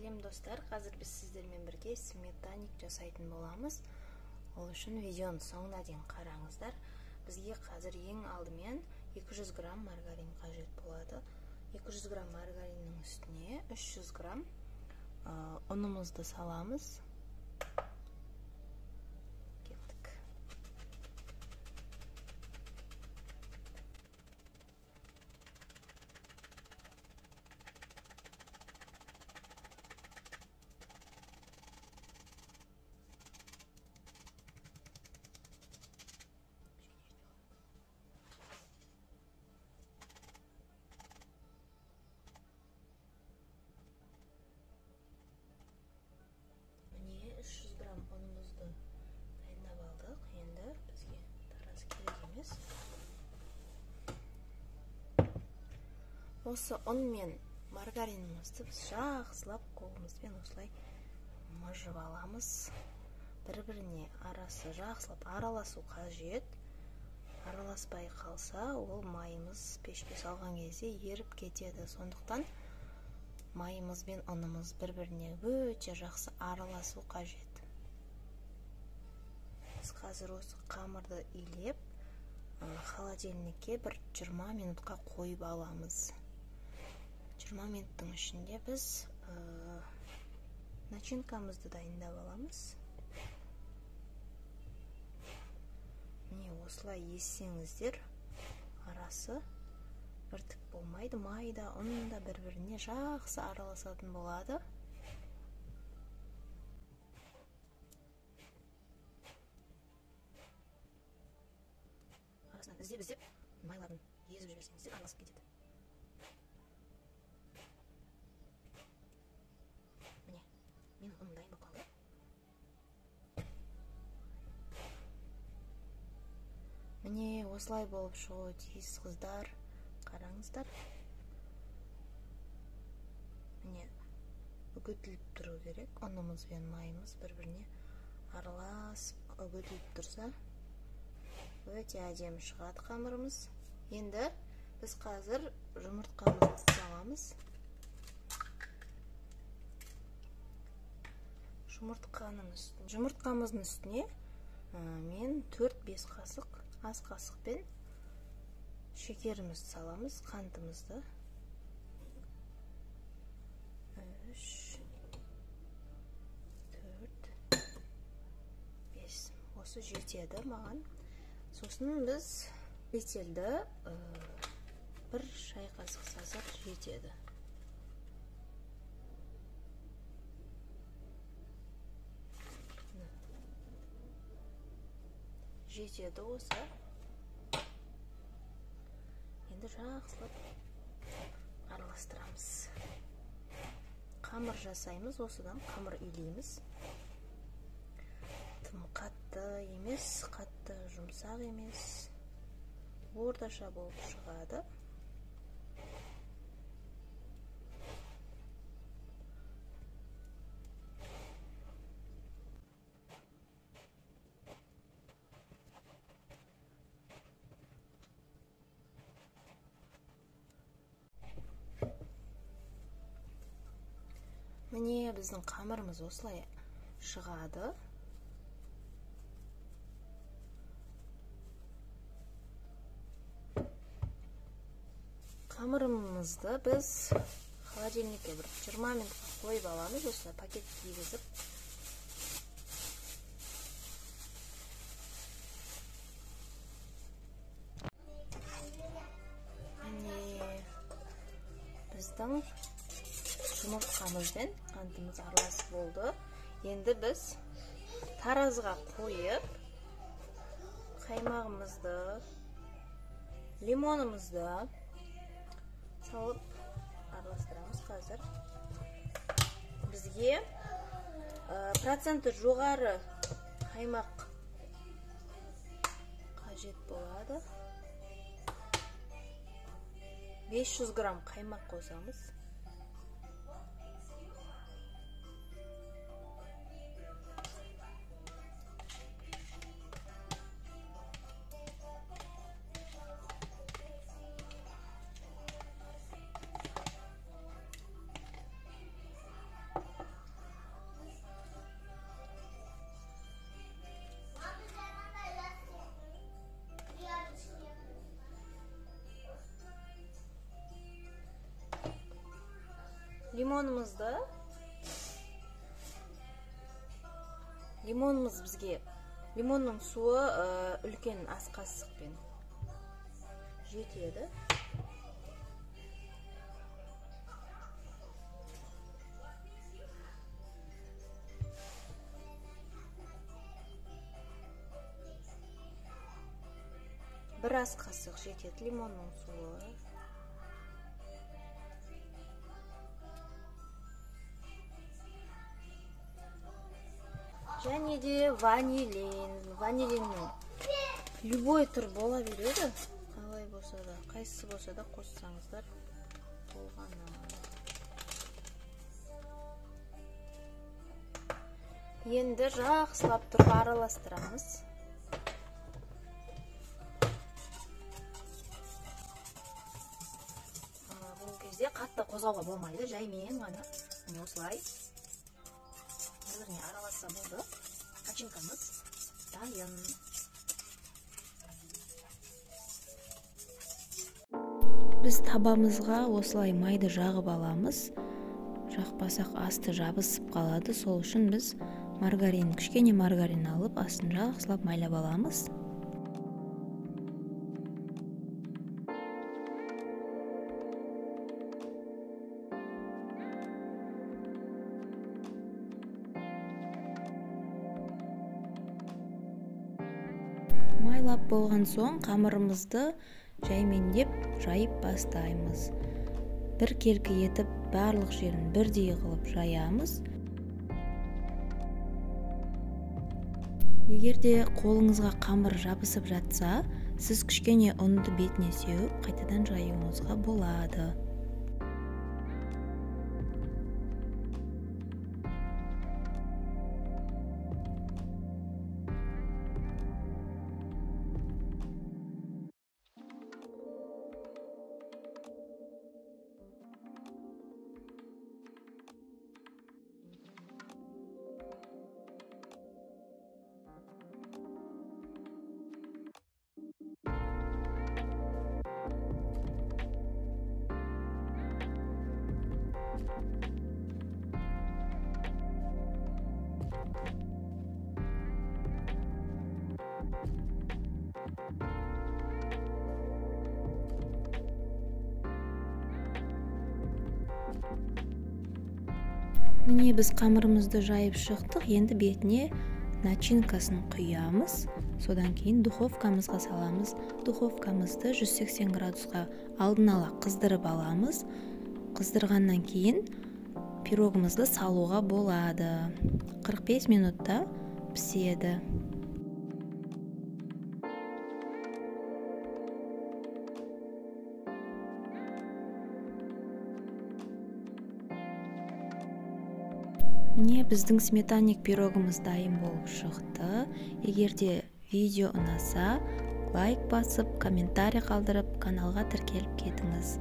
Салем достар, қазір біз сіздермен бірге сметаник жасайтын боламыз. Ол үшін видеоны соңына дейін қараңыздар. Бізге қазір ең алдымен 200 грамм маргарин қажет болады. 200 грамм маргариннің үстіне 300 грамм ұнымызды саламыз. Кеттік. Міне 300 грамм ұнымызды дайындап алдық. Енді бізге тараз керек емес. Осы ұн мен маргаринімізді біз жақсылап қолымызбен осылай мыжып аламыз. Бір-біріне арасы жақсылап араласу қажет. Араласпай қалса, ол майымыз пешке салған кезде еріп кетеді. Сондықтан майымыз бен ұнымыз бір-біріне өте жақсы араласу қажет. Біз қазір осы қамырды илеп, холодильникке бір 20 минутқа қойып аламыз. 20 минуттың ішінде біз начинкамызды дайындап аламыз. Міне осылай ессеңіздер, арасы біртік болмайды. Май да, ұн да бір-біріне жақсы араласатын болады. Арасынан іздеп майларын езіп жіберсеңіздер араласып кетеді. Міне, менің ұным дайын болып қалды. Міне осылай болып шығуы тиіс, қыздар. Қараңыздар. Міне үгітіліп тұру керек. Ұнымыз бен майымыз бір-біріне араласып үгітіліп тұрса, өте әдемі шығады қамырымыз. Енді біз қазір жұмыртқамызды саламыз. Жұмыртқамыздың үстіне мен 4-5 қасық ас қасықпен шекерімізді саламыз, қантымызды. 3, 4, 5. Осы жетеді маған. Сосын біз петельді бір шай қасық салсақ жетеді. Жетеді осы. Енді жақсылап араластырамыз. Қамыр жасаймыз, осыдан қамыр илейміз. Тым қатты емес, қатты жұмсақ емес. Орташа болып шығады. Міне біздің қамырымыз осылай шығады. Қамырымызды біз холодильникке бір 20 минутқа қойып аламыз. Осылай пакет кигізіп. Міне біздің жұмыртқамызбен қантымыз араласып болды. Енді біз таразға қойып, қаймағымызды, лимонымызды салып араластырамыз қазір. Бізге проценті жоғары қаймақ қажет болады. 500 грамм қаймақ қосамыз. лимонымыз бізге лимонның суы үлкен ас қасықпен жетеді. Бір ас қасық жетеді лимонның суы. Және де ванилиннің любой түр бола береді. Қалай болса да, қайсысы болса да қоссаңыздар болғаны. Енді жақсылап тұрып араластырамыз. Бұл кезде қатты қозғауға болмайды, жаймен ғана осылай бір-біріне араласса болды. Начинкамыз дайын. Біз табамызға осылай майды жағып аламыз. Жақпасақ асты жабысып қалады. Сол үшін біз кішкене маргарин алып, астын жақсылап майлап аламыз. Майлап болған соң қамырымызды жаймендеп жайып бастаймыз. Бір келкі етіп барлық жерін бірдей қылып жаямыз. Егерде қолыңызға қамыр жабысып жатса, сіз кішкене ұнды бетіне сеуіп, қайтадан жаюыңызға болады. Міне біз қамырымызды жайып шықтық, енді бетіне начинкасын құямыз. Содан кейін духовкамызға саламыз. Духовкамызды 180 градусқа алдын ала қыздырып аламыз. Қыздырғаннан кейін пирогымызды салуға болады. 45 минутта піседі. Міне біздің сметанник пирогымыз дайын болып шықты. Егерде видео ұнаса, лайк басып, комментарий қалдырып, каналға тіркеліп кетіңіз.